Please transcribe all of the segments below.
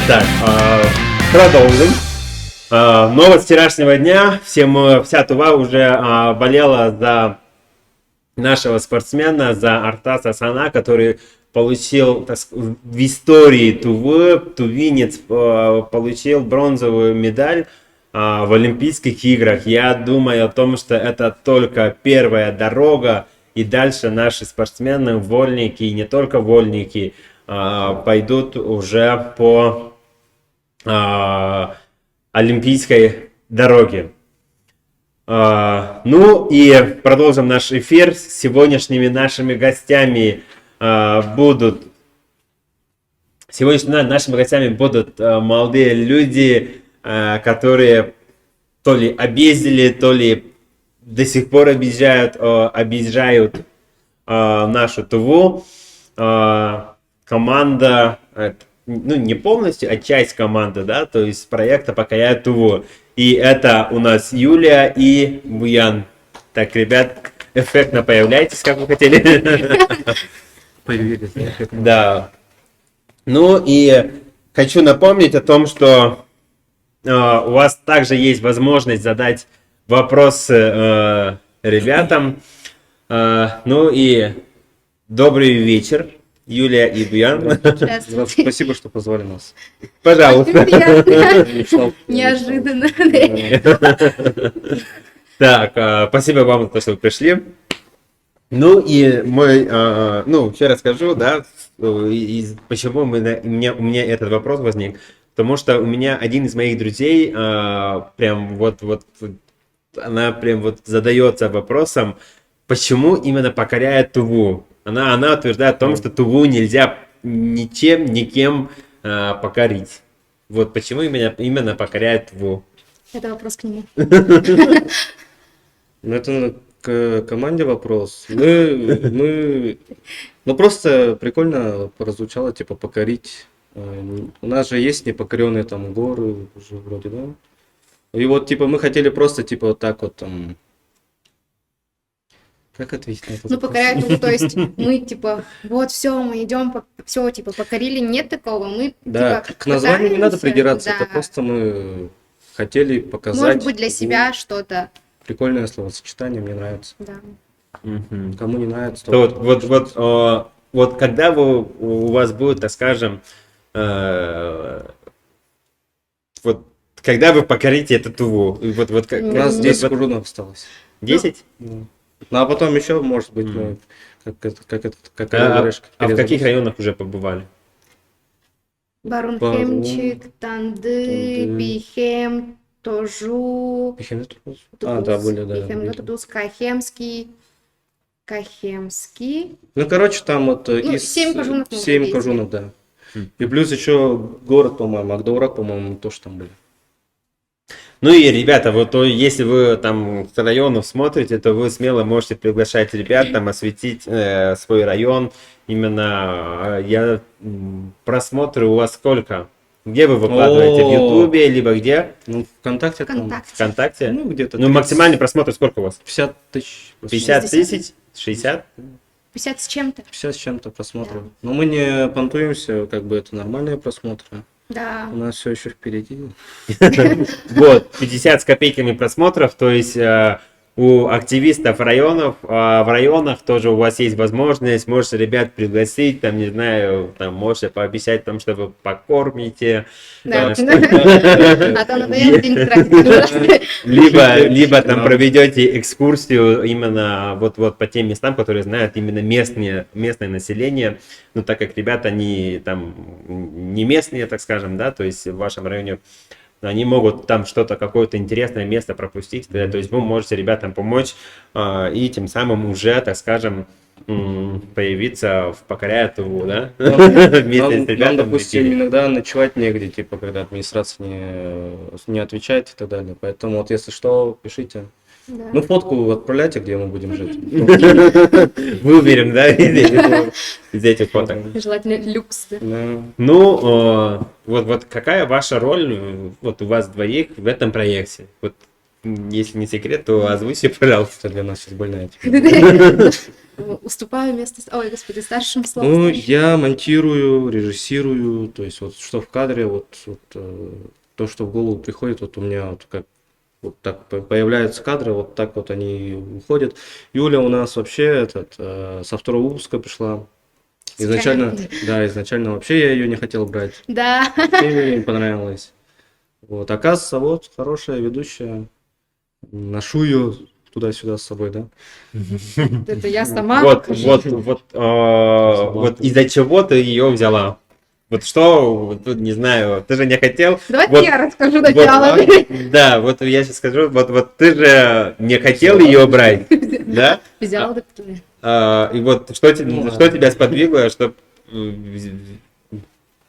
Так, продолжим. Новость вчерашнего дня. Вся Тува уже болела за нашего спортсмена, за Артаса Сана, который получил в истории Тувы, тувинец получил бронзовую медаль в Олимпийских играх. Я думаю о том, что это только первая дорога, и дальше наши спортсмены, вольники, и не только вольники, пойдут уже по олимпийской дороге. Ну и продолжим наш эфир. С сегодняшними нашими гостями будут молодые люди, которые то ли объездили, то ли до сих пор объезжают нашу Туву. Команда, ну не полностью, а часть команды, да, то есть проекта «Покоряю Туву». И это у нас Юлия и Буян. Так, ребят, эффектно появляйтесь, как вы хотели. Появились. Да. Ну и хочу напомнить о том, что у вас также есть возможность задать вопросы ребятам. Ну и добрый вечер, Юлия и Буян. Здравствуйте. Спасибо, что позвали нас. Пожалуйста. Неожиданно. Так, спасибо вам, что вы пришли. Ну и еще расскажу, да, почему у меня этот вопрос возник. Потому что у меня один из моих друзей она задается вопросом, почему именно покоряет Туву. Она утверждает о том, что Туву нельзя никем покорить. Вот почему именно покоряет Туву. Это вопрос к нему. Ну, это к команде вопрос. Мы просто прикольно прозвучало, типа, покорить. У нас же есть непокоренные там горы уже вроде, да? И вот, типа, мы хотели просто, типа, вот так вот там... Как ответить на это? Ну, покоряют Туву, то есть мы, типа, вот все, мы идем, все, типа, покорили, нет такого, мы, Да, типа, к названию не надо пытаемся, придираться, да. это просто мы хотели показать... Может быть, для себя что-то. Прикольное словосочетание, мне нравится. Да. Кому не нравится, То вот когда у вас будет, так скажем, вот когда вы покорите эту Туву? У нас 10 кружунов осталось. 10? Ну, а потом еще, может быть, мы, как А в каких районах уже побывали? Барунхемчик, Танды, Пихем, Тожу, да, были, да. Пихем, Тудус, Кахемский. Ну, короче, там вот из 7 кожунов. 7 кожунов, да. И плюс еще город, по-моему, Акдаурак, по-моему, тоже там были. Ну и, ребята, вот если вы там с районов смотрите, то вы смело можете приглашать ребят, там осветить свой район. Именно просмотры у вас сколько? Где вы выкладываете? В Ютубе, либо где? Ну, ВКонтакте. ВКонтакте? Ну, где-то. Ну, максимальный просмотр сколько у вас? 50 тысяч. 50 тысяч? 60? 50 с чем-то. 50 с чем-то просмотров. Да. Но мы не понтуемся, как бы это нормальные просмотры. Да. У нас все еще впереди. Вот, 50 с копейками просмотров, то есть у активистов районов, в районах тоже у вас есть возможность, можете ребят пригласить, там, не знаю, там, можете пообещать, там, что вы покормите. Да. А то надоело день тратить. Либо там проведете экскурсию именно вот по тем местам, которые знают именно местное население. Ну, так как ребята, они там не местные, так скажем, да, то есть в вашем районе они могут там что-то, какое-то интересное место пропустить. Да, то есть вы можете ребятам помочь и тем самым уже, так скажем, появиться в «Покоряя Туву», да? Вместе с ребятами. Нам, допустим, иногда ночевать негде, типа, когда администрация не отвечает и так далее. Поэтому вот если что, пишите. Да. Ну, фотку отправляйте, где мы будем жить. Выберем, да, из этих фоток. Желательно люкс. Да. Да. Ну, вот какая ваша роль вот у вас двоих в этом проекте? Вот, если не секрет, то озвучьте, пожалуйста. Это для нас сейчас больная тема. уступаю место, ой, господи, старшим Ну, словом. я монтирую, режиссирую, то есть вот что в кадре, то, что в голову приходит, вот у меня вот как вот так появляются кадры, вот так вот они уходят. Юля у нас вообще со второго выпуска пришла. Изначально, да, изначально вообще я ее не хотел брать. Да. Вообще мне не понравилось. Вот, оказывается, вот хорошая ведущая. Ношу ее туда-сюда с собой, да. Это я сама. Вот из-за чего ты ее взяла? Вот что, вот тут не знаю, ты же не хотел. Давайте Вот- я расскажу вот, начало. да, вот я сейчас скажу, вот ты же не хотел ее брать, да? Взял, да, кто ли? И вот что тебя сподвигло, чтобы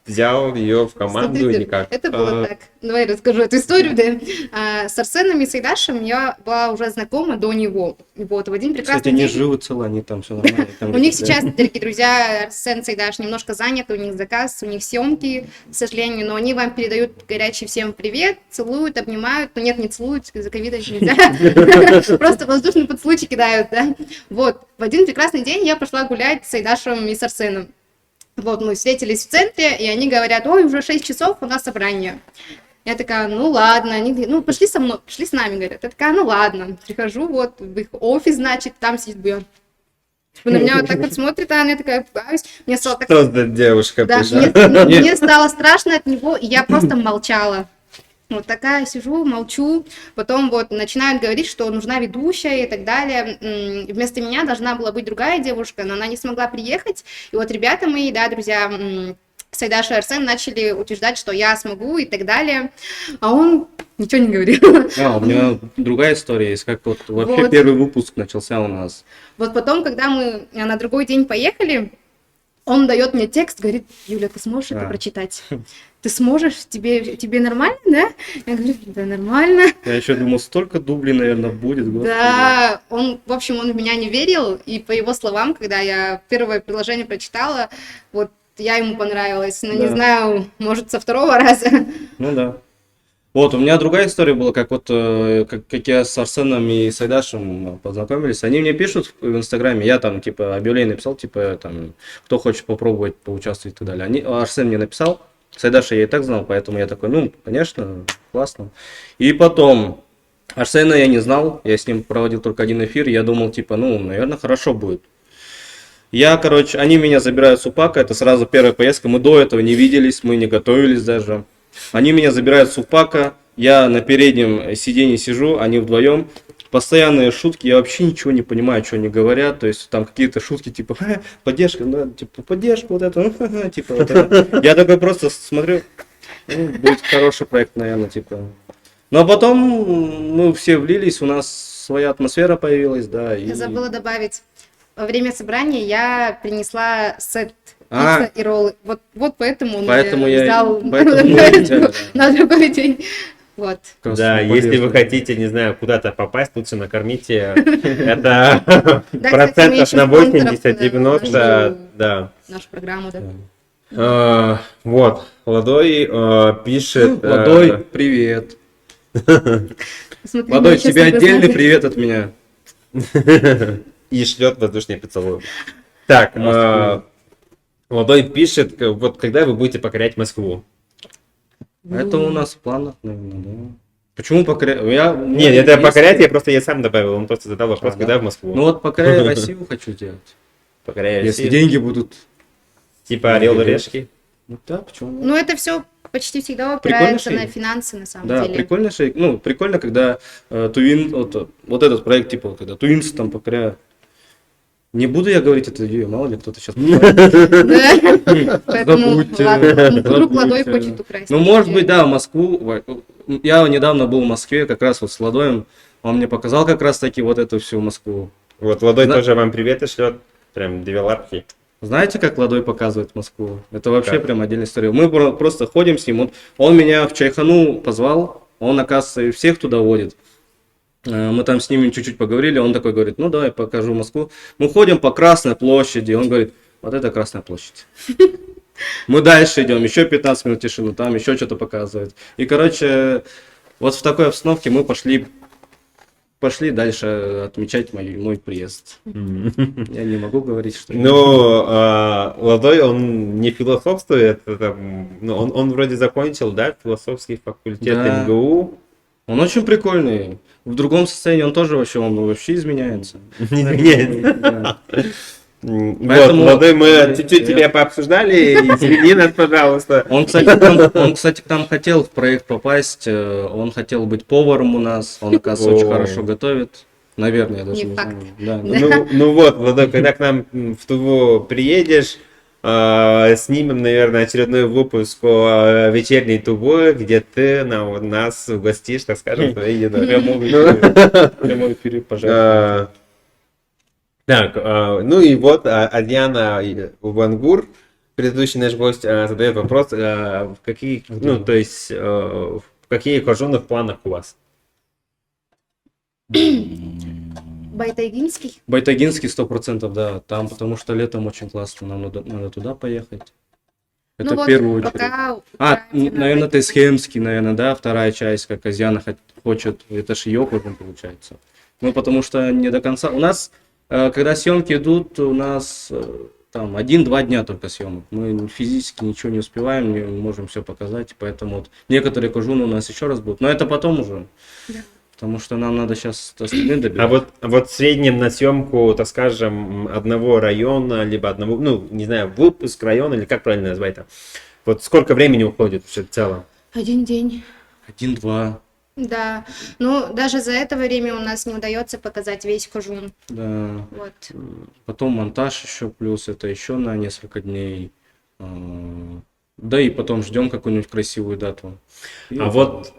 взял ее в команду Смотрите, или как? это было так. Давай расскажу эту историю, да. С Арсеном и Сайдашем я была уже знакома до него. Вот, в один прекрасный Кстати, они день... живы целы, они там все нормально. там У них где-то, сейчас, дорогие друзья, Арсен Сайдаш немножко заняты, у них заказ, у них съемки, к сожалению, но они вам передают горячий всем привет, целуют, обнимают, но нет, не целуют, из-за ковида нельзя, просто воздушные поцелуйчики кидают, да. Вот, в один прекрасный день я пошла гулять с Сайдашем и с Арсеном. Вот, мы встретились в центре, и они говорят, ой, уже 6 часов, у нас собрание. Я такая, ну ладно, они говорят, ну пошли со мной, пошли с нами, говорят. Я такая, ну ладно, прихожу, вот, в их офис, значит, там сидит Бьерн. Типа, на меня вот так вот смотрит, а она такая, пугаюсь. Мне стало так... Что за девушка Да, пришла? мне стало страшно от него, и я просто молчала. Вот такая сижу, молчу, потом вот начинают говорить, что нужна ведущая и так далее. Вместо меня должна была быть другая девушка, но она не смогла приехать. И вот ребята мои, да, друзья, Сайдаш и Арсен начали утверждать, что я смогу и так далее. А он ничего не говорил. у меня другая история есть, как вот вообще Вот. первый выпуск начался у нас. Вот потом, когда мы на другой день поехали, он дает мне текст, говорит, Юля, ты сможешь это Да. прочитать? Ты сможешь? Тебе нормально, да? Я говорю, да, нормально. Я еще думал, столько дублей, наверное, будет. Господи. Да, он, в общем, он в меня не верил, и по его словам, когда я первое предложение прочитала, вот я ему понравилась, но не Да. знаю, может, со второго раза. Ну да. Вот, у меня другая история была, как я с Арсеном и Сайдашем познакомились. Они мне пишут в Инстаграме, я там, типа, объявление написал, типа, там, кто хочет попробовать, поучаствовать и так далее. Арсен мне написал, Сайдаша я и так знал, поэтому я такой, ну, конечно, классно. И потом, Арсена я не знал, я с ним проводил только один эфир, я думал, типа, ну, наверное, хорошо будет. Они меня забирают с УПАКа, это сразу первая поездка, мы до этого не виделись, мы не готовились даже. Они меня забирают с УПАКа, я на переднем сиденье сижу, они вдвоем. Постоянные шутки, я вообще ничего не понимаю, что они говорят. То есть там какие-то шутки типа поддержка, да, типа поддержка, вот это, типа вот это. Я такой просто смотрю, ну, будет хороший проект, наверное, типа. Но потом мы все влились, у нас своя атмосфера появилась, да. Я забыла добавить, во время собрания я принесла сет А. пиццы и роллы. Вот поэтому он Поэтому меня я- взял поэтому мы и взяли, да. на другой день. Вот. Да, если вы хотите, не знаю, куда-то попасть, лучше накормите. Это Да, процентов кстати, мы на ищем спонсоров, 80-90, нашу- да. Нашу программу, да. Вот, Ладой пишет... Водой, привет. Смотри, Водой, мы сейчас тебе тебя отдельный смотрим. привет от меня. И шлет воздушный поцелуй. Так, Ладой пишет, вот когда вы будете покорять Москву? Это у нас в планах, наверное, да. Почему покорять? Нет, это покорять, я сам добавил, он просто задал вопрос, А, когда да? в Москву. Ну вот покорять Россию хочу сделать. Покоряю Если Россию. деньги будут. Типа Орел и Решки. Ну да, почему? нет? Ну, это все почти всегда Прикольно, упирается что на и- финансы, на самом Да, деле. прикольно, прикольно, когда Twin, вот этот проект, типа, когда Twins там покоряют. Не буду я говорить это Юрию, мало ли кто-то сейчас Да. Поэтому Забудьте, ладно, вдруг Ладой забудьте. хочет украсть. Ну, может быть, да, в Москву. Я недавно был в Москве, как раз вот с Ладоем. Он мне показал как раз таки вот эту всю Москву. Вот Ладой Зна- тоже вам привет и шлет. Прям две лапки. Знаете, как Ладой показывает Москву? Это вообще Как? прям отдельная история. Мы просто ходим с ним. Он меня в Чайхану позвал, он, оказывается, и всех туда водит. Мы там с ними чуть-чуть поговорили, он такой говорит, ну давай покажу Москву. Мы ходим по Красной площади, он говорит, вот это Красная площадь. Мы дальше идем, еще 15 минут тишины, там еще что-то показывает. И, короче, вот в такой обстановке мы пошли пошли дальше отмечать мой приезд. Я не могу говорить, что... Ну, Ладой, он не философствует, ну, он вроде закончил, да, философский факультет Да. МГУ. Он очень прикольный. В другом состоянии он вообще изменяется. Не изменяется. Да. Вот, Поэтому- Ладой, мы Я- чуть-чуть тебя пообсуждали, извини нас, пожалуйста. Он, кстати, к нам хотел в проект попасть. Он хотел быть поваром у нас. Он, оказывается, очень О. хорошо готовит. Наверное, я даже Не не факт. знаю. Да. Ну вот, Владой, когда к нам в Туву приедешь, снимем, наверное, очередной выпуск о вечерней Тувы, где ты нас угостишь, так скажем, твоей едой. Прямой эфир, пожалуйста. Так, ну и вот Адьяна Вангур, предыдущий наш гость, задает вопрос, в какие, ну, то есть, в какие кожуны в планах у вас? Байтайгинский. Байтагинский 100%, да. Там, потому что летом очень классно. Нам надо туда поехать. Это Ну в вот, первую очередь. пока упираемся на Наверное, Байтайгинский. Тесхемский, наверное, да, вторая часть, как Азиана хочет. Это ж ее кожун получается. Ну, потому что не до конца. У нас, когда съемки идут, у нас там 1-2 дня только съемок. Мы физически ничего не успеваем, не можем все показать. Поэтому вот некоторые кожуны у нас еще раз будут. Но это потом уже. Да. Потому что нам надо сейчас остальные добивать. А вот в среднем на съемку, так скажем, одного района, либо одного, ну, не знаю, выпуск района, или как правильно назвать это, вот сколько времени уходит вообще в целом? 1 день. 1-2. Да. Ну, даже за это время у нас не удается показать весь кожун. Да. Вот. Потом монтаж еще плюс, это еще на несколько дней. Да и потом ждем какую-нибудь красивую дату. И А вот,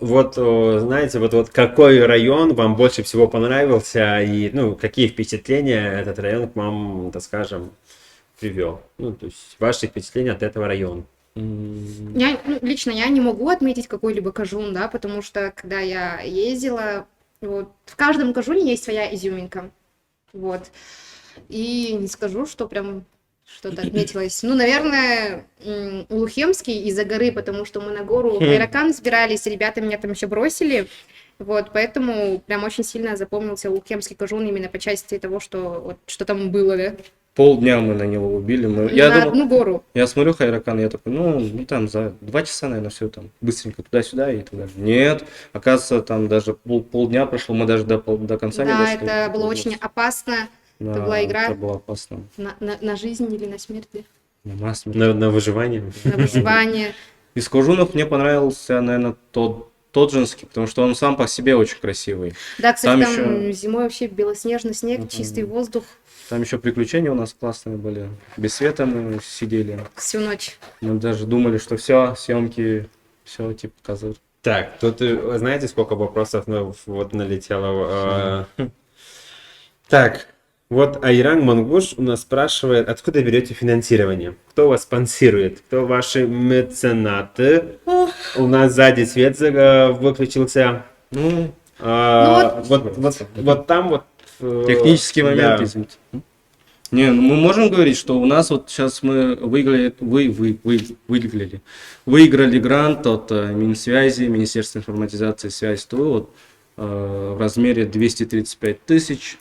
знаете, вот какой район вам больше всего понравился и, ну, какие впечатления этот район к вам, так скажем, привел? Ну, то есть ваши впечатления от этого района. Лично я не могу отметить какой-либо кожун, да, потому что когда я ездила, вот, в каждом кожуне есть своя изюминка. Вот. И не скажу, что прям что-то отметилось. Ну, наверное, Улухемский из-за горы, потому что мы на гору в Айракан взбирались, ребята меня там еще бросили. Вот, поэтому прям очень сильно запомнился Улухемский кожун именно по части того, что там было, да? Полдня мы на него убили. На одну гору. Я смотрю Хайракан, я такой, ну там за 2 часа, наверное, все там быстренько туда-сюда и туда. Нет, оказывается, там даже полдня прошло, мы даже до конца не Да, дошли. это было очень опасно. Да, это была игра. Это было опасно. На жизнь или на смерть, да? Насмерть. На выживание. На выживание. Из кожунов мне понравился, наверное, тот женский, потому что он сам по себе очень красивый. Да, кстати, Там там еще- зимой вообще белоснежный снег, чистый воздух Там еще приключения у нас классные были. Без света мы сидели. всю ночь. Мы даже думали, что все, съемки, все, типа, показывают. Так, тут знаете, сколько вопросов вот налетело? Так, вот Айран Мангуш у нас спрашивает, откуда берете финансирование? Кто вас спонсирует? Кто ваши меценаты? У нас сзади свет выключился. Ну, Вот там вот... технический момент, да. извините. Не, ну мы можем говорить, что у нас вот сейчас мы выиграли грант от Минсвязи, Министерства информатизации и связи ТУ вот, в размере 235 тысяч.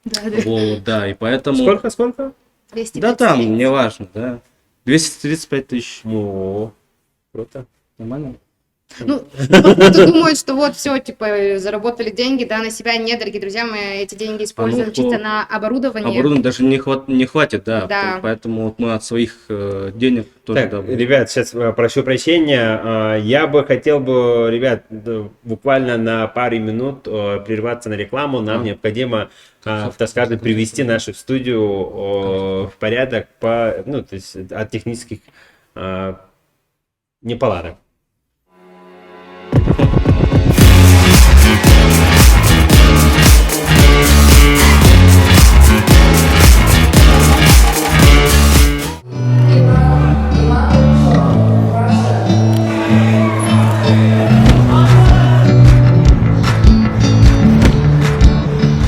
Да, Вот, да, и поэтому... Сколько? 200. Да там, не важно, да. 235 тысяч. О, круто. Нормально? Ну, кто-то думает, что вот все, типа, заработали деньги, да, на себя. Нет, дорогие друзья, мы эти деньги используем ну, чисто на оборудование. Оборудования даже не хватит, да. Да. Поэтому вот мы от своих денег тоже Так, добавим. ребят, сейчас прошу прощения. Я бы хотел ребят, буквально на пару минут прерваться на рекламу. Нам необходимо, так скажем, привести нашу студию в порядок то есть от технических неполадок.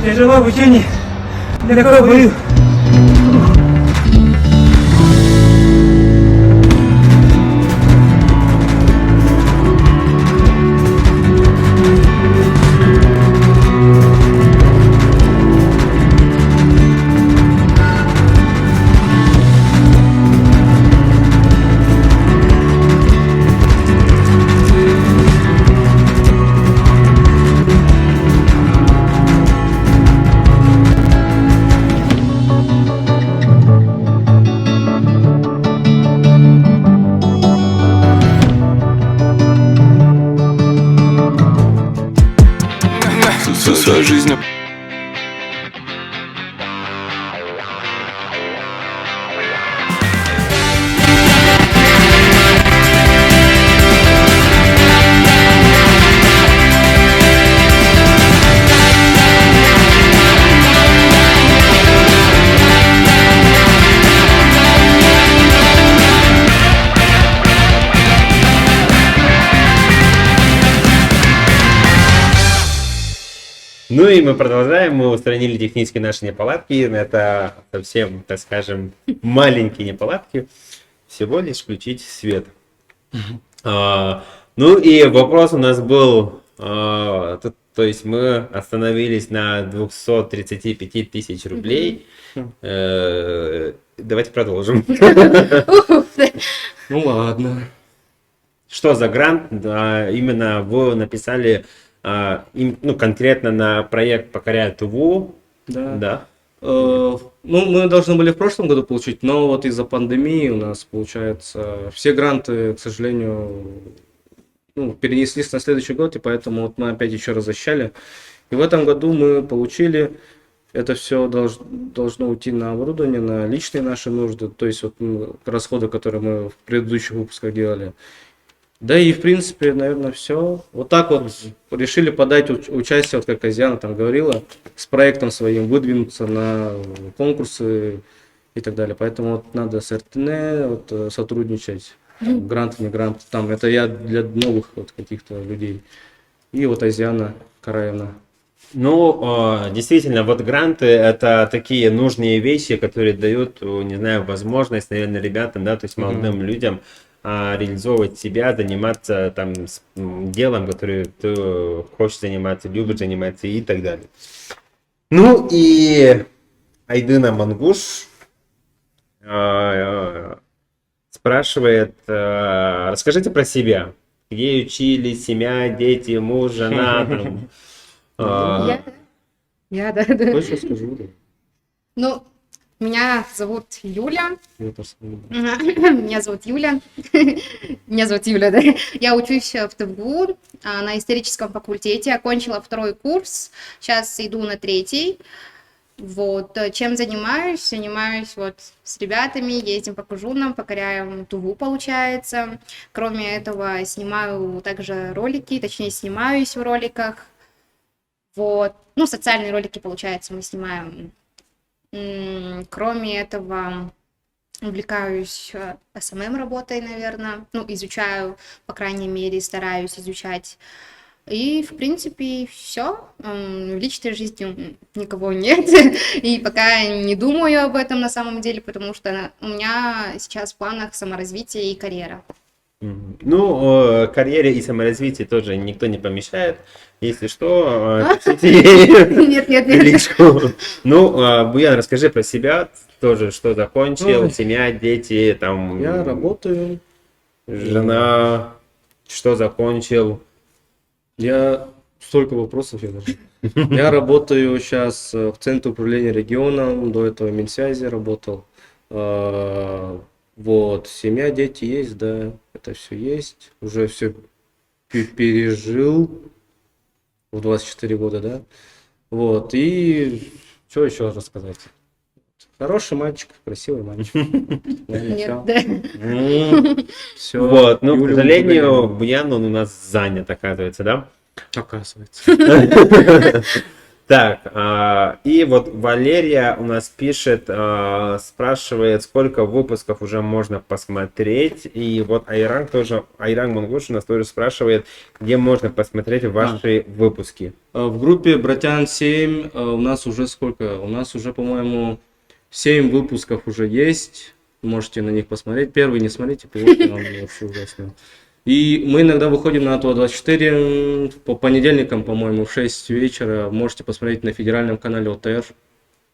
Я жила в учении, далеко в бою. свою жизнь. Ну и мы продолжаем, мы устранили технические наши неполадки, это совсем, так скажем, маленькие неполадки, всего лишь включить свет. Ну и вопрос у нас был, то есть мы остановились на 235 тысяч рублей. Давайте продолжим. Ну ладно. Что за грант? Именно вы написали конкретно на проект «Покоряя Туву». Да. Ну, мы должны были в прошлом году получить, но вот из-за пандемии у нас, получается, все гранты, к сожалению, перенеслись на следующий год, и поэтому вот мы опять еще раз защищали. И в этом году мы получили, это все должно уйти на оборудование, на личные наши нужды, то есть вот расходы, которые мы в предыдущих выпусках делали. Да и в принципе, наверное, все. Вот так вот решили подать участие, вот как Азиана там говорила, с проектом своим, выдвинуться на конкурсы и так далее. Поэтому вот надо с РТН сотрудничать, грант, не грант, там это я для новых вот каких-то людей. И вот Азиана Караевна. Ну, действительно, вот гранты — это такие нужные вещи, которые дают, не знаю, возможность, наверное, ребятам, да, то есть молодым людям реализовывать себя, заниматься там делом, которым ты хочешь заниматься, любишь заниматься и так далее. Ну и Айдына Мангуш спрашивает, расскажите про себя. Где учились, семья, дети, муж, жена, там. Я, да. Больше скажу, да. Ну, меня зовут Юля. Я посмотрю. Меня зовут Юля. Меня зовут Юля, да. Я учусь в ТФГУ на историческом факультете. Окончила 2-й курс. Сейчас иду на 3-й. Вот. Чем занимаюсь? Занимаюсь вот с ребятами, ездим по Кужунам, покоряем Туву, получается. Кроме этого, снимаю также ролики, точнее, снимаюсь в роликах. Вот. Ну, социальные ролики, получается, мы снимаем. Кроме этого, увлекаюсь СММ работой, наверное. Ну, изучаю, по крайней мере, стараюсь изучать. И, в принципе, все. В личной жизни никого нет. И пока не думаю об этом на самом деле, потому что у меня сейчас в планах саморазвитие и карьера. Ну, карьере и саморазвитию тоже никто не помешает. Если что, пишите ей Нет. личку. Ну, Буян, расскажи про себя тоже, что закончил, семья, дети, там... Я работаю. Жена, что закончил. Я... Столько вопросов я даже. Я работаю сейчас в Центре управления регионом, до этого в Минсвязи работал. Вот, семья, дети есть, да, это все есть. Уже все пережил в 24 года, да. Вот, и что еще рассказать? Хороший мальчик, красивый мальчик. Нет, да. Все. Вот, ну, к сожалению, Буян, он у нас занят, оказывается, да? Оказывается. Так, и вот Валерия у нас пишет, спрашивает, сколько выпусков уже можно посмотреть. И вот Айран Мангуш у нас тоже спрашивает, где можно посмотреть ваши выпуски. В группе Братьян 7 у нас уже сколько? У нас уже, по-моему, 7 выпусков уже есть. Можете на них посмотреть. Первый не смотрите, пилотный он вообще ужасный. И мы иногда выходим на АТО-24 по понедельникам, по-моему, в 6 вечера. Можете посмотреть на федеральном канале ОТР.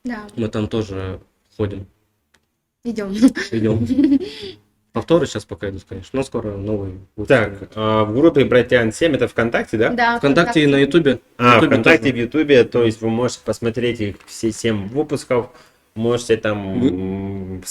Да, Мы там тоже ходим. идем. Повторы сейчас пока идут, конечно, но скоро новые будут. Так, в группе Братьян 7 это ВКонтакте, да? Да, ВКонтакте и на Ютубе. ВКонтакте, в Ютубе, то есть вы можете посмотреть их все 7 выпусков. можете там,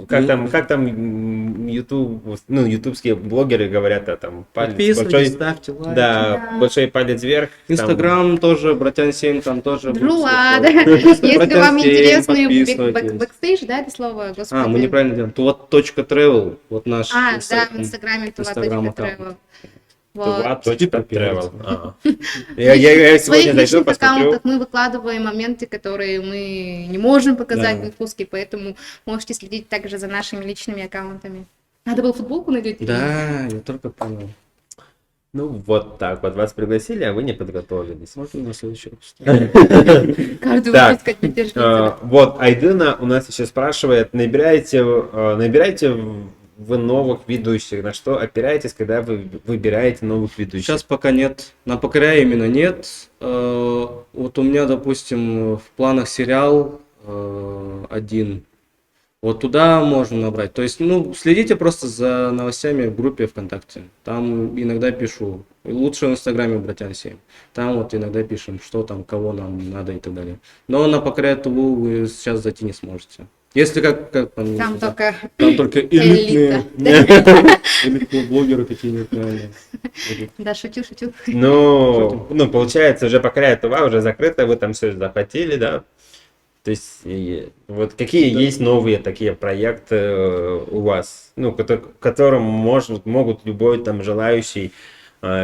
как там YouTube, ну, ютубские блогеры говорят, там, палец Подписывайтесь, большой, ставьте лайки. да, Да. большой палец вверх. там. Инстаграм тоже, братьян 7, там тоже. будет Друла, всё. да. Если Братьян вам 7, интересны подписывайтесь. бэкстейдж, да, это слово, господи. Мы неправильно делаем. То вот .travel, вот наш Да, в Инстаграм. Инстаграме Инстаграм tuva.travel. Вот. Tuva.travel. В Я своих сегодня зайду, личных посмотрю. аккаунтах мы выкладываем моменты, которые мы не можем показать Да. в выпуске, поэтому можете следить также за нашими личными аккаунтами. Надо было футболку надеть? Да, я только понял. Ну, вот так вот. Вас пригласили, а вы не подготовились. Можно на следующий выпуск? Каждый Так, выпуск от нетерпения. Вот, Айдына у нас еще спрашивает, набираете вы новых ведущих? На что опираетесь, когда вы выбираете новых ведущих? Сейчас пока нет. На покоря именно нет. Вот у меня, допустим, в планах сериал один. Вот туда можно набрать. То есть, ну, следите просто за новостями в группе ВКонтакте. Там иногда пишу. Лучше в Инстаграме братья 7. Там вот иногда пишем, что там, кого нам надо и так далее. Но на покоря ТВ вы сейчас зайти не сможете. Если как там, Там только там только элитные, элита. элитные блогеры какие-нибудь, наверное, будут. Да, шучу. Ну, получается, уже покоряет ТВ, уже закрыто, вы там все захватили, да? То есть, вот какие есть новые такие проекты у вас, ну, к которым могут любой там желающий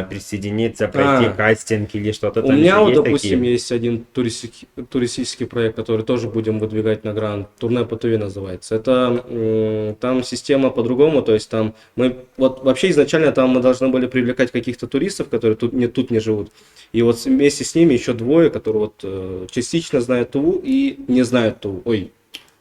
присоединиться, пройти кастинг или что-то У там меня еще вот, есть допустим, такие? есть один туристический проект, который тоже будем выдвигать на грант. Турне по Туве называется. Это там система по-другому, то есть там мы вот вообще изначально там мы должны были привлекать каких-то туристов, которые тут не живут. И вот вместе с ними еще двое, которые вот частично знают Туву и не знают Туву.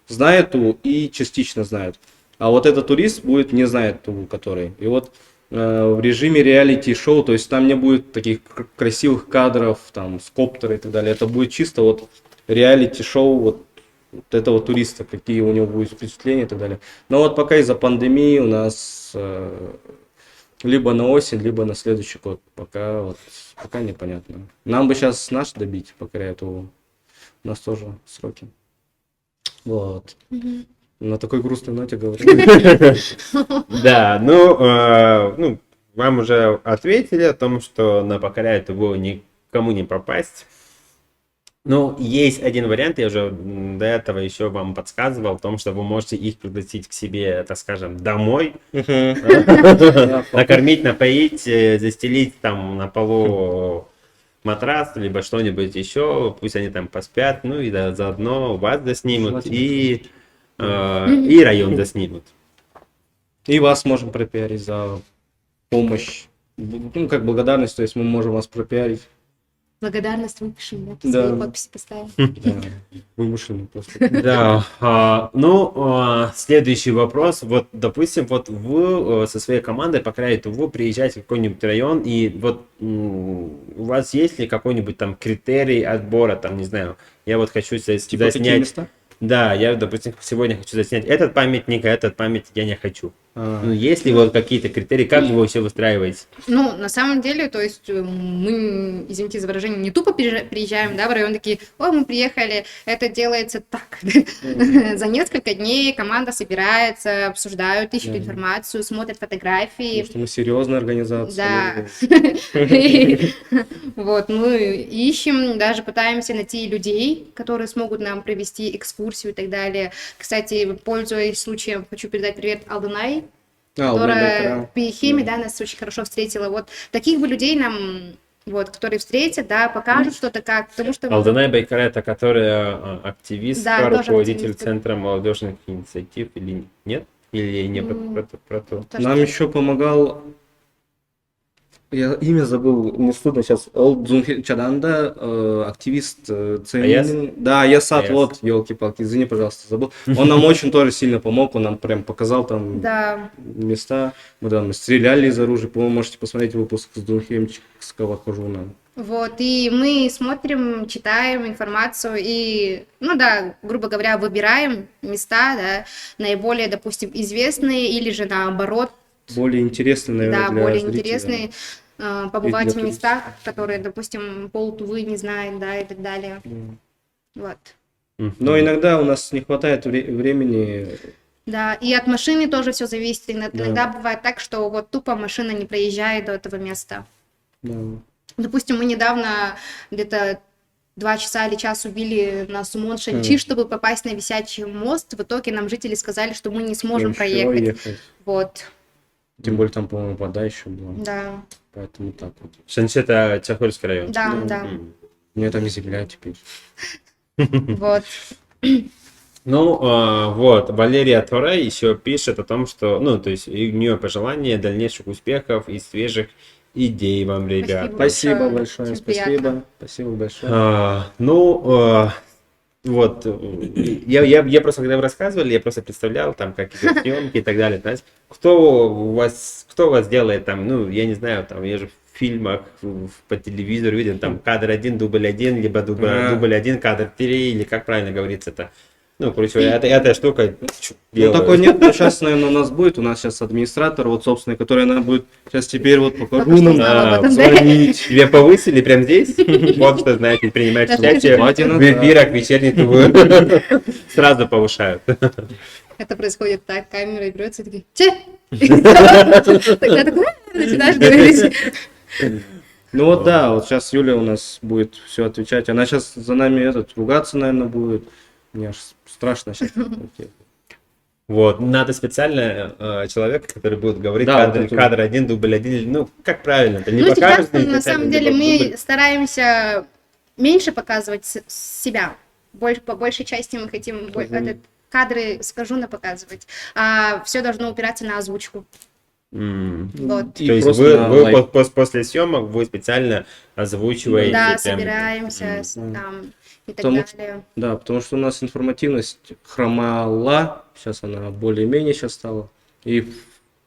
Знают Туву и частично знают. А вот этот турист будет не знает Туву, который. И вот в режиме реалити-шоу, то есть там не будет таких красивых кадров, там, с коптера и так далее. Это будет чисто вот реалити-шоу вот этого туриста, какие у него будут впечатления и так далее. Но вот пока из-за пандемии у нас либо на осень, либо на следующий год. Пока непонятно. Нам бы сейчас наш добить, покоряя Туву. У нас тоже сроки. Вот. На такой грустной ноте говорю. Да, ну, вам уже ответили о том, что на покоряет ТВ никому не попасть. Ну, есть один вариант, я уже до этого еще вам подсказывал, о том, что вы можете их пригласить к себе, так скажем, домой, накормить, напоить, застелить там на полу матрас, либо что-нибудь еще, пусть они там поспят, ну и заодно вас заснимут и район заснимут. И вас можем пропиарить за помощь. Ну, как благодарность, то есть мы можем вас пропиарить. Благодарность выпишем, да, Да. свои подписи поставим. Да, вымышленно просто. Да, следующий вопрос. Вот, допустим, вот вы со своей командой по краю ТВ приезжаете в какой-нибудь район, и вот у вас есть ли какой-нибудь там критерий отбора, там, не знаю, я вот хочу Типа какие заснять. места? Да, я, допустим, сегодня хочу заснять этот памятник, а этот памятник я не хочу. А. Ну, есть ли вот какие-то критерии, как вы все выстраиваете? Ну, на самом деле, то есть мы, извините за выражение, не тупо приезжаем, да, в район такие, ой, мы приехали, это делается так. За несколько дней команда собирается, обсуждают, ищут информацию, смотрят фотографии. Потому что мы серьезная организация. Да. Вот, мы ищем, даже пытаемся найти людей, которые смогут нам провести экскурсию и так далее. Кстати, пользуясь случаем, хочу передать привет Алдунай, которая в Пиехиме, да, нас очень хорошо встретила. Вот таких бы людей нам, вот, которые встретят, да, покажут что-то как, потому что... Алдонай Байкар, это которая активистка, Да, тоже руководитель активистка. Центра молодежных инициатив или нет? Или не про то? Нам еще помогал, я имя забыл, не стыдно сейчас, Олдзун Чаданда, активист ЦНН. Да, Ясат, вот, елки-палки, извини, пожалуйста, забыл. Он нам очень тоже сильно помог, он нам прям показал там Да, места, мы там стреляли из оружия, по-моему, можете посмотреть выпуск с Дунхемчского хожуна. вот, и мы смотрим, читаем информацию и, ну да, грубо говоря, выбираем места, да, наиболее, допустим, известные или же наоборот, Более интересный, наверное, да, для более зрителя. интересные, побывать для в местах, которые, допустим, пол Тувы не знает, да, и так далее. Вот. Но иногда у нас не хватает времени. Да, и от машины тоже все зависит. Да. Иногда бывает так, что вот тупо машина не проезжает до этого места. Да. Допустим, мы недавно где-то 2 часа или час убили на Сумон Шанчи, чтобы попасть на висячий мост. В итоге нам жители сказали, что мы не сможем Еще проехать. ехать. Вот, Тем более там, по-моему, вода еще была. да, Поэтому так вот. Шанчи — это Чахольский район. да, да, У меня там земля теперь. вот. Ну, вот, Валерия Торе еще пишет о том, что, ну, то есть, у нее пожелания дальнейших успехов и свежих идей вам, ребят. Спасибо. Спасибо большое, Очень спасибо. приятно. Спасибо большое. Вот, я просто, когда вы рассказывали, я просто представлял, там, как идут съемки и так далее. Знаете, кто у вас делает там, ну, я не знаю, там, я же в фильмах, по телевизору видел, там, кадр 1, дубль 1, либо дубль 1, кадр 3, или как правильно говорится-то. Ну, короче, эта штука Ну, делает. такой нет, но сейчас, наверное, у нас будет. У нас сейчас администратор, вот, собственный, который она будет сейчас теперь вот покажу Только что нам. знала об этом, да. Звонить. Тебя повысили прямо здесь? Вот что, знаете, принимаешь Даже участие Хватит, в да. эфирах вечерних, сразу повышают. Это происходит так, камера берется и такие, че? Тогда такой, начинаешь говорить. Ну вот да, вот сейчас Юля у нас будет все отвечать. Она сейчас за нами ругаться, наверное, будет. Мне аж страшно сейчас. Вот, надо специально человека, который будет говорить Да, кадр, вот это. кадр 1, дубль 1, ну, как правильно, это не Ну, сейчас, покажешь, на самом деле, мы стараемся меньше показывать себя. По большей части мы хотим кадры скажу показывать. А все должно упираться на озвучку. Вот. То есть просто вы на лайв. после съемок вы специально озвучиваете. Да, прям- собираемся там и так Потому что- далее. Да, потому что у нас информативность хромала, сейчас она более-менее сейчас стала. И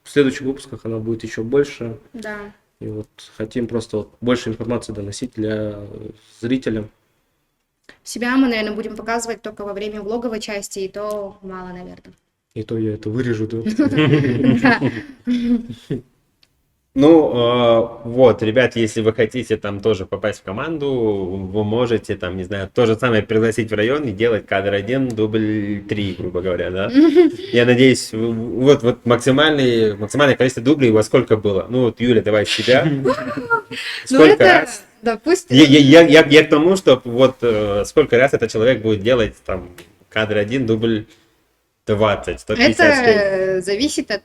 в следующих выпусках она будет еще больше. Да. И вот хотим просто вот больше информации доносить для зрителям. Себя мы, наверное, будем показывать только во время влоговой части, и то мало, наверное. И то я это вырежу, да. Да. Ну, вот, ребят, если вы хотите там тоже попасть в команду, вы можете там, не знаю, то же самое пригласить в район и делать кадр 1, дубль 3, грубо говоря, да? Я надеюсь, вот максимальное количество дублей у вас сколько было? Ну, вот, Юля, давай с тебя. Ну, Сколько это, раз? допустим, Я к тому, что вот сколько раз этот человек будет делать там кадр 1, дубль 20, 156. это зависит от,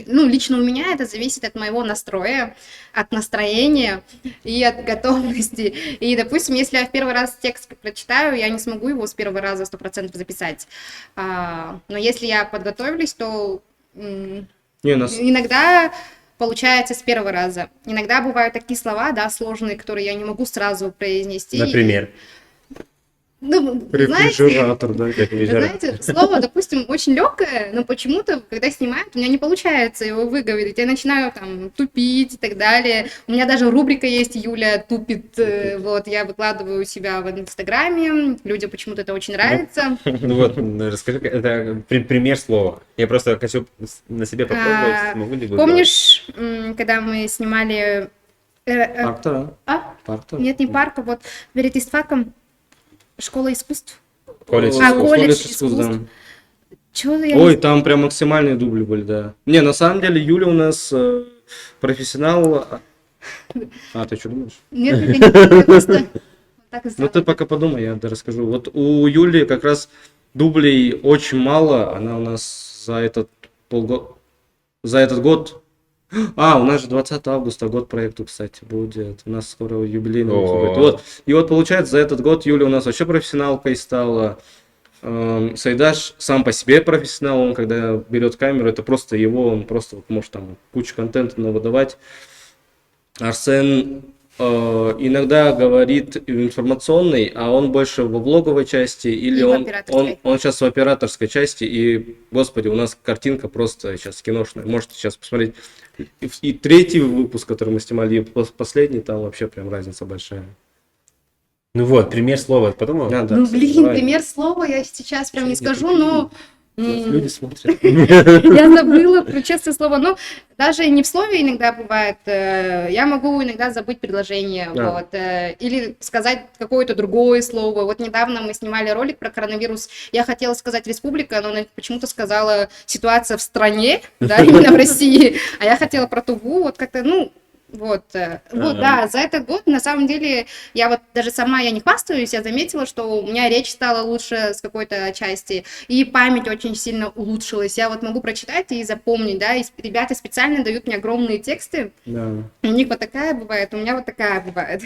ну, лично у меня это зависит от моего настроя, от настроения и от готовности. И, допустим, если я в первый раз текст прочитаю, я не смогу его с первого раза 100% записать. Но если я подготовлюсь, то Не, нас иногда получается с первого раза. Иногда бывают такие слова, да, сложные, которые я не могу сразу произнести. Например. Ну, знаете, рефрижератор, да, как вы знаете, слово, допустим, очень легкое, но почему-то, когда снимают, у меня не получается его выговорить. Я начинаю там тупить и так далее. У меня даже рубрика есть «Юля тупит». Вот, я выкладываю у себя в Инстаграме. Людям почему-то это очень нравится. Ну вот, расскажи, это пример слова. Я просто хочу на себе попробовать, смогу ли буду. Помнишь, когда мы снимали... Парк-то, А? парк-то. Нет, не парк, а вот перед истфаком школа искусств. Колледж А, искусств. колледж искусств, да. Чего я Ой, там прям максимальные дубли были, да. Не, на самом деле Юля у нас профессионал. А, ты что думаешь? Нет, я просто так и Ну знала. ты пока подумай, я расскажу. Вот у Юли как раз дублей очень мало. Она у нас за этот год. А, у нас же 20 августа, год проекту, кстати, будет. У нас скоро юбилейный выпуск будет. Вот. И вот получается, за этот год Юля у нас вообще профессионалкой стала. Сайдаш сам по себе профессионал, он когда берет камеру, это просто его, он просто вот может там кучу контента выдавать. Арсен иногда говорит информационный, а он больше во влоговой части, или И в он операторской. сейчас в операторской части, и, господи, у нас картинка просто сейчас киношная. Можете сейчас посмотреть. И третий выпуск, который мы снимали, и последний, там вообще прям разница большая. Ну вот, пример слова, подумал? Да, Ну, блин, давай. пример слова я сейчас прям не скажу, но Нас люди смотрят. Я забыла, честное слово. Ну, даже не в слове иногда бывает. Я могу иногда забыть предложение. Да. Вот, или сказать какое-то другое слово. Вот недавно мы снимали ролик про коронавирус. Я хотела сказать республика, но она почему-то сказала ситуация в стране, да, именно в России. А я хотела про Тугу. Вот как-то, ну, вот, вот, да, за этот год, на самом деле, я вот даже сама, я не хвастаюсь, я заметила, что у меня речь стала лучше с какой-то части, и память очень сильно улучшилась. Я вот могу прочитать и запомнить, да, и ребята специально дают мне огромные тексты, Да. у них вот такая бывает, у меня вот такая бывает.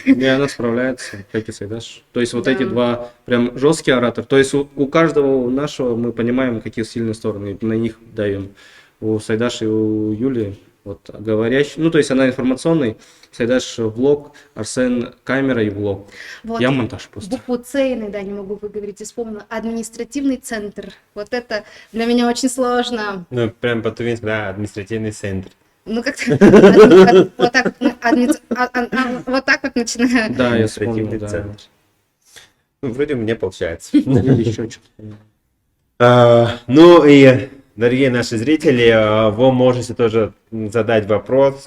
И она справляется, как и Сайдаш. То есть вот Да. эти два прям жесткие оратора. То есть у каждого нашего мы понимаем, какие сильные стороны, и на них даем. У Сайдаши и у Юли вот говорящий, ну то есть она информационный, Сайдаш влог, Арсен камера и влог. Вот. Я монтаж просто. Букву С иногда не могу выговорить, и вспомнила. Административный центр. Вот это для меня очень сложно. Ну, прям по-тувински, да, административный центр. Ну, как-то вот так вот так вот начинаю. Да, я Административный вспомнил, да. центр. Ну, вроде у меня получается. Или еще что-то. Ну и, дорогие наши зрители, вы можете тоже задать вопрос.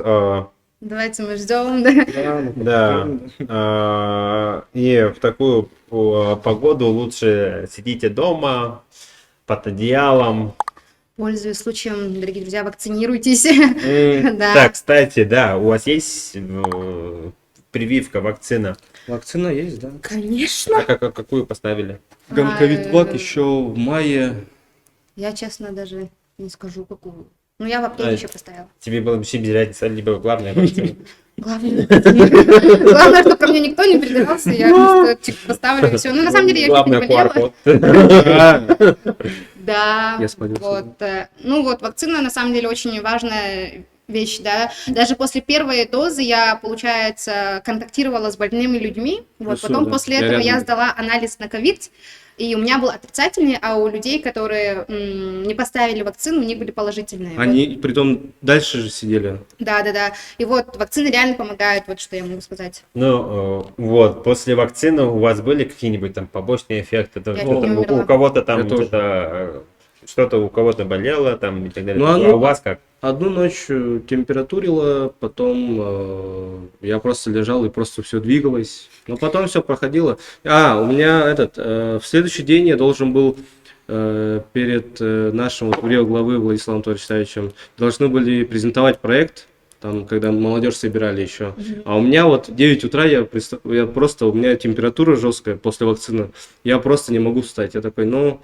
Давайте мы ждем, да. Да, Да. И в такую погоду лучше сидите дома, под одеялом. Пользуясь случаем, дорогие друзья, вакцинируйтесь. Да. Так, кстати, да, у вас есть прививка, вакцина? Вакцина есть, да. Конечно. Какую поставили? Ковид-2 еще в мае. Я, честно, даже не скажу, какую. Ну, я в аптеке еще поставила. Тебе было вообще без разницы, либо главная вакцина. Главное, главное, что ко мне никто не придирался, я просто типа, поставлю и все. Ну, на самом деле, я чуть не Главное, болела. QR-код. Да, Я спалился. вот. Ну вот, вакцина на самом деле очень важная вещь, да. Даже после первой дозы я, получается, контактировала с больными людьми. Вот, Всё, потом да. после Я этого я рядом. сдала анализ на ковид, и у меня был отрицательный, а у людей, которые не поставили вакцину, у них были положительные. Они притом дальше же сидели. Да. И вот вакцины реально помогают, вот что я могу сказать. Ну, вот, после вакцины у вас были какие-нибудь там побочные эффекты? Там, Я что чуть не там, умерла. у кого-то там Я тоже. что-то у кого-то болело там и так далее. Ну, А оно- у вас как? Одну ночь температурило, потом я просто лежал и просто все двигалось. Но потом все проходило. У меня в следующий день я должен был перед нашим главы Владиславом Торчтовичем должны были презентовать проект, там, когда молодежь собирали еще. А у меня вот в 9 утра я просто, у меня температура жесткая после вакцины, я просто не могу встать. Я такой, ну,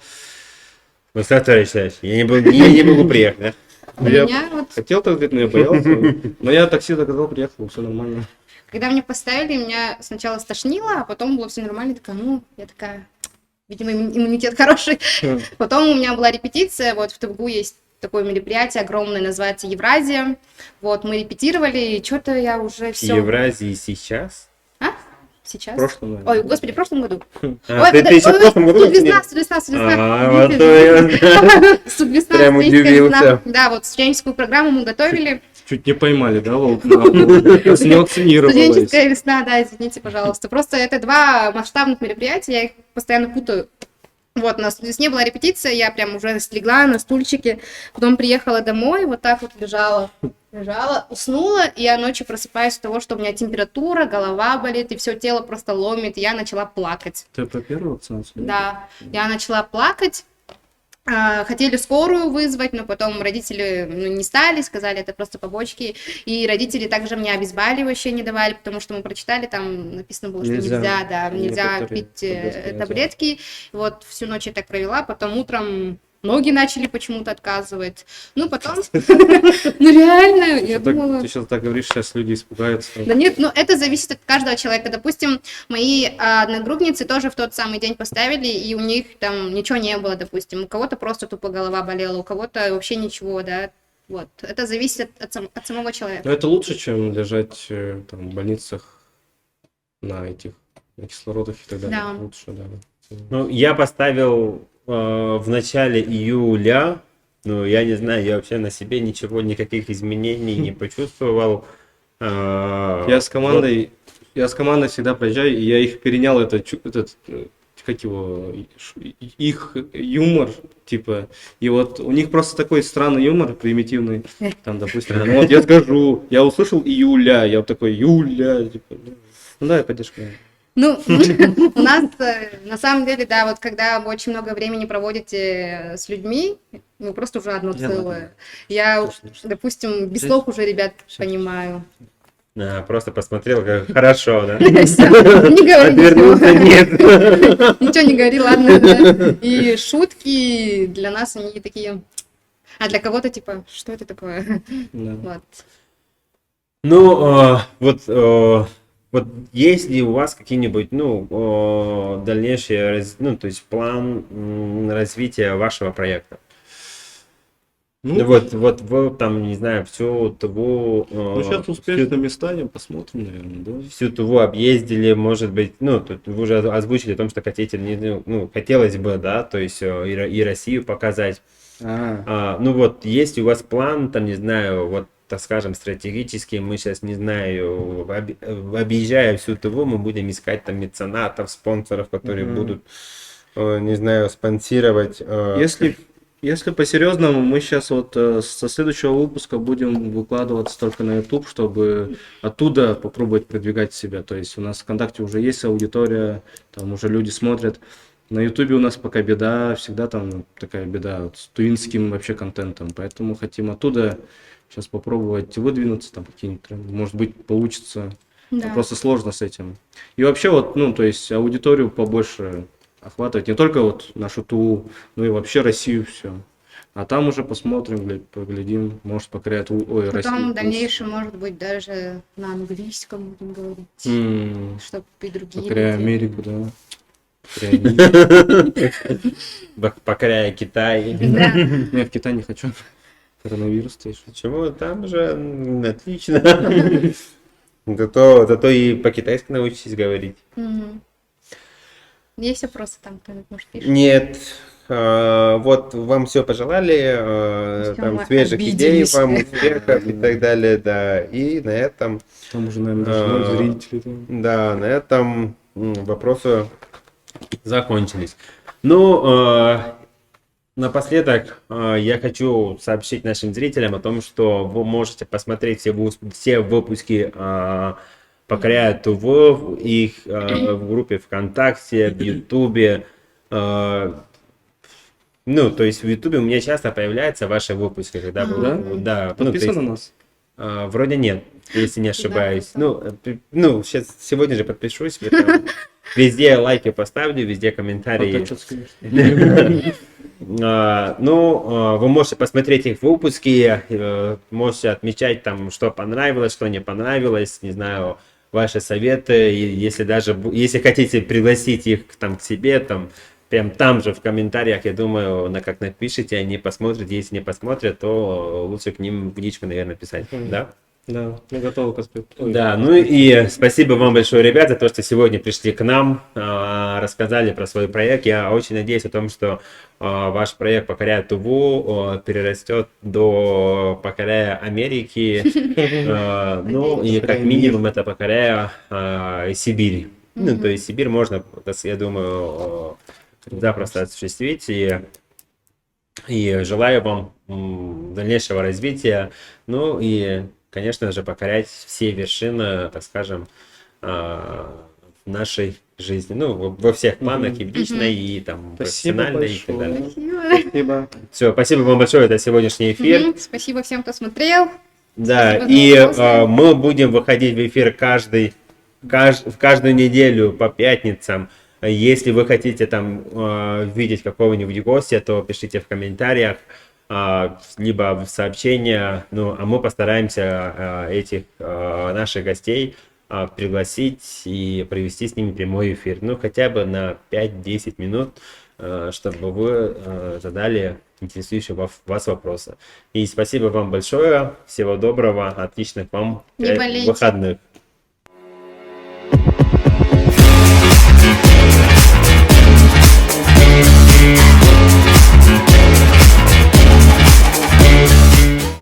Владислав Владимирович, я не могу приехать, да? У я меня вот, хотел так говорить, но я боялся. Но я такси заказал, приехал, все нормально. когда мне поставили, меня сначала стошнило, а потом было все нормально, я такая, видимо, иммунитет хороший. Потом у меня была репетиция, вот в ТВГУ есть такое мероприятие огромное, называется Евразия. Вот, мы репетировали, и что-то я уже В все... Евразии сейчас? Сейчас? В прошлом, наверное. Ой, господи, в прошлом году. Ты еще в прошлом году Судвесна. вот то я Судвесна, прям студенческая удивился. весна. Да, вот студенческую программу мы готовили. Чуть не поймали, да, волк? Просто не вакцинировалась. Студенческая весна, да, извините, пожалуйста. Просто это два масштабных мероприятия, я их постоянно путаю. Вот, у нас в весне была репетиция, я прям уже слегла на стульчике, потом приехала домой, вот так вот лежала, уснула, и я ночью просыпаюсь от того, что у меня температура, голова болит, и все тело просто ломит, и я начала плакать. Ты про первую вакцинацию? Да, я начала плакать. Хотели скорую вызвать, но потом родители не стали, сказали, это просто побочки. И родители также мне обезболивающее не давали, потому что мы прочитали, там написано было, что нельзя Некоторые пить таблетки таблетки. Вот всю ночь я так провела, потом утром ноги начали почему-то отказывать. Ну, потом... Ну, реально, я думала... Ты сейчас так говоришь, сейчас люди испугаются. Да нет, ну это зависит от каждого человека. Допустим, мои одногруппницы тоже в тот самый день поставили, и у них там ничего не было, допустим. У кого-то просто тупо голова болела, у кого-то вообще ничего, да. Вот. Это зависит от самого человека. Но это лучше, чем лежать там, в больницах на кислородах и так далее. Да. Лучше, да. Ну, я поставил в начале июля, ну, я не знаю, я вообще на себе никаких изменений не почувствовал. Я с командой всегда проезжаю, и я их перенял, этот как его, их юмор, типа, и вот у них просто такой странный юмор, примитивный, там, допустим, ну вот я скажу, я услышал Юля, я вот такой, Юля, типа, ну да, поддержка. Ну, у нас, на самом деле, да, вот когда вы очень много времени проводите с людьми, вы просто уже одно Я целое. Я, допустим, без слов уже ребят понимаю. Просто посмотрел, как хорошо, да? Всё, не говори Отвернулся, ничего. нет. Ничего не говори, ладно, да. И шутки для нас, они такие... А для кого-то, типа, что это такое? Да. Вот. Ну, вот есть ли у вас какие-нибудь, ну, дальнейшие, ну, то есть план развития вашего проекта? Ну, Вот вы там, не знаю, всю ТВУ... ну, сейчас успешными станем, посмотрим, наверное, да. Всю ТВУ объездили, может быть, ну, тут вы уже озвучили о том, что хотите, ну, хотелось бы, да, то есть и Россию показать. Ну вот, есть у вас план, там, не знаю, вот, так скажем, стратегический, мы сейчас, не знаю, объезжая всю ТВУ, мы будем искать там меценатов, спонсоров, которые будут, не знаю, спонсировать. Если по-серьезному, мы сейчас вот со следующего выпуска будем выкладываться только на YouTube, чтобы оттуда попробовать продвигать себя. То есть у нас в ВКонтакте уже есть аудитория, там уже люди смотрят. На YouTube у нас пока беда, всегда там такая беда вот, с тувинским вообще контентом. Поэтому хотим оттуда сейчас попробовать выдвинуться, там какие-нибудь тренды. Может быть, получится. Да. Просто сложно с этим. И вообще вот, ну, то есть аудиторию побольше охватывать не только вот нашу ТУ, но и вообще Россию все. А там уже посмотрим, поглядим, может покорять Россию. Потом в дальнейшем, может быть, даже на английском будем говорить, чтобы и другие Покоряя люди. Америку, да. Покоряя мир. Покоряя Китай. Да. Не, в Китай не хочу. Коронавирус-то еще. Почему? Там же отлично. Зато и по-китайски научитесь говорить. Мгм. Есть вопросы там, кто-нибудь может пишет? Нет. Вот вам все пожелали, Всё, там мы свежих идей, обиделись. вам успехов и так далее, да. И на этом, Там уже, наверное, даже ноль зрителей. Там. да, на этом вопросы закончились. Ну, напоследок я хочу сообщить нашим зрителям о том, что вы можете посмотреть все выпуски «Покоряя ТВ», их в группе ВКонтакте, в Ютубе. Ну, то есть в Ютубе у меня часто появляются ваши выпуски, когда вы... Да? Да, ну, то Подписан есть, на нас? вроде нет, если не ошибаюсь. Да, Ну, сейчас, сегодня же подпишусь, я там везде лайки поставлю, везде комментарии. Подкачаться, конечно. Вы можете посмотреть их выпуски, можете отмечать там, что понравилось, что не понравилось, не знаю, ваши советы, и если хотите пригласить их там к себе, там, прям там же в комментариях, я думаю, как напишите, они посмотрят, если не посмотрят, то лучше к ним в личку, наверное, писать, да? Да, мы готовы к аспекту. Да, ну и спасибо вам большое, ребята, то, что сегодня пришли к нам, рассказали про свой проект. Я очень надеюсь о том, что ваш проект «Покоряя ТВУ» перерастет до «Покоряя Америки», ну и как минимум это «Покоряя Сибирь». Ну, то есть Сибирь можно, я думаю, запросто осуществить. И желаю вам дальнейшего развития, ну и, конечно же, покорять все вершины, так скажем, в нашей жизни. Ну, во всех планах, и в личной, и там Спасибо профессиональной, и так большое. далее. Спасибо. Все, спасибо вам большое за сегодняшний эфир. Спасибо всем, кто смотрел. Да, Спасибо за и вопросы. мы будем выходить в эфир в каждую неделю по пятницам. Если вы хотите там видеть какого-нибудь гостя, то пишите в комментариях, либо в сообщения. Ну, а мы постараемся этих наших гостей пригласить и провести с ними прямой эфир. Ну, хотя бы на 5-10 минут, чтобы вы задали интересующие вас вопросы. И спасибо вам большое. Всего доброго, отличных вам Не болейте. выходных.